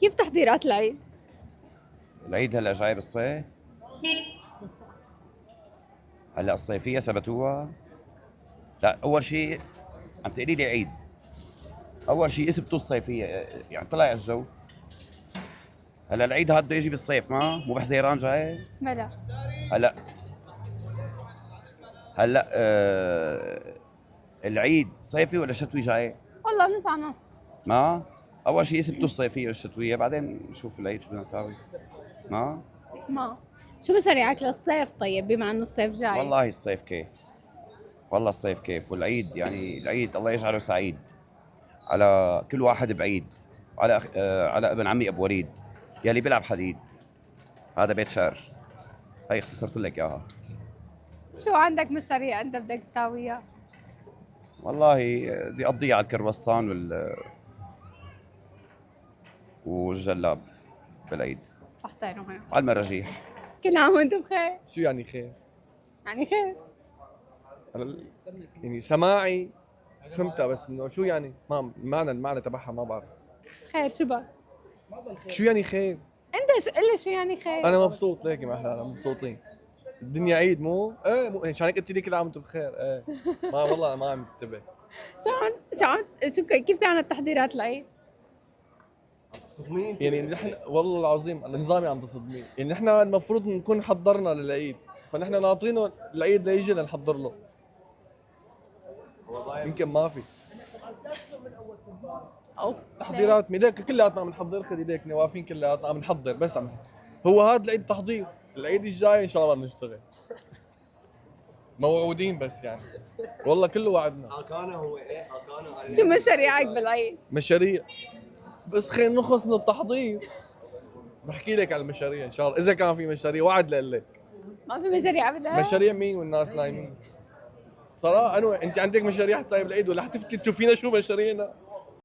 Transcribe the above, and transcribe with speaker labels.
Speaker 1: كيف تحضيرات العيد؟
Speaker 2: العيد هلا جاي بالصيف. هلا الصيفية ثبتوها. لا، أول شيء عم تقولي لي عيد. أول شيء اثبتوا الصيفية، يعني طلع الجو. هلا العيد هاد بده يجي بالصيف، مو بحزيران جاي.
Speaker 1: بلا.
Speaker 2: هلا هلا العيد صيفي ولا شتوي جاي؟
Speaker 1: والله نص على نص.
Speaker 2: ما أول شيء اثبتوا الصيفية والشتوية، بعدين نشوف العيد شو بدنا نساوي. ما
Speaker 1: ما شو مشاريعك للصيف طيب بما انه الصيف جاي؟
Speaker 2: والله الصيف كيف. والله الصيف كيف، والعيد يعني العيد الله يجعله سعيد على كل واحد بعيد. على ابن عمي ابو وليد يلي بيلعب حديد. هذا بيت شعر، هي اختصرت لك اياها.
Speaker 1: شو عندك مشاريع انت بدك تساويها؟
Speaker 2: والله بدي اقضيها على الكرواسون والجلاب بالعيد،
Speaker 1: تحضيروا هيك.
Speaker 2: على المراجيح.
Speaker 1: كل عام وانتم بخير.
Speaker 3: شو يعني خير؟
Speaker 1: يعني خير.
Speaker 3: يعني سماعي فهمتها، بس انه شو يعني؟ ما المعنى تبعها ما بعرف.
Speaker 1: خير شو بك؟
Speaker 3: شو يعني خير؟
Speaker 1: انت شو قل لي شو يعني خير؟
Speaker 3: انا مبسوط ليكي ما احلانا مبسوطين. الدنيا عيد مو؟ ايه مو عشان هيك قلت لي كل عام وانتم بخير. ايه ما والله ما عم انتبه.
Speaker 1: كيف كانت تحضيرات العيد؟
Speaker 4: تصدمين
Speaker 3: يعني نحن والله العظيم نظامي عم تصدمين، يعني نحن المفروض نكون حضرنا للعيد، فنحن ناطرينه العيد ليجي لنحضر له. يمكن ما في
Speaker 1: اوف.
Speaker 3: تحضيرات ميداك كلياتنا عم نحضر، خذ ايديك واقفين كلياتنا عم نحضر، بس هو هذا العيد تحضير. العيد الجاي ان شاء الله بنشتغل. موعودين بس يعني والله كله وعدنا.
Speaker 4: حكانا هو ايه حكانا
Speaker 1: شو مشاريعك بالعيد؟
Speaker 3: مشاريع، بس خلينا نخلص من التحضير بحكي لك على المشاريع ان شاء الله اذا كان في مشاريع، وعد لك.
Speaker 1: ما في مشاريع ابدا؟
Speaker 3: مشاريع مين والناس نايمين؟ صراحه انت عندك مشاريع حتساوي بالعيد ولا حتفتي تشوفينا شو مشاريعنا؟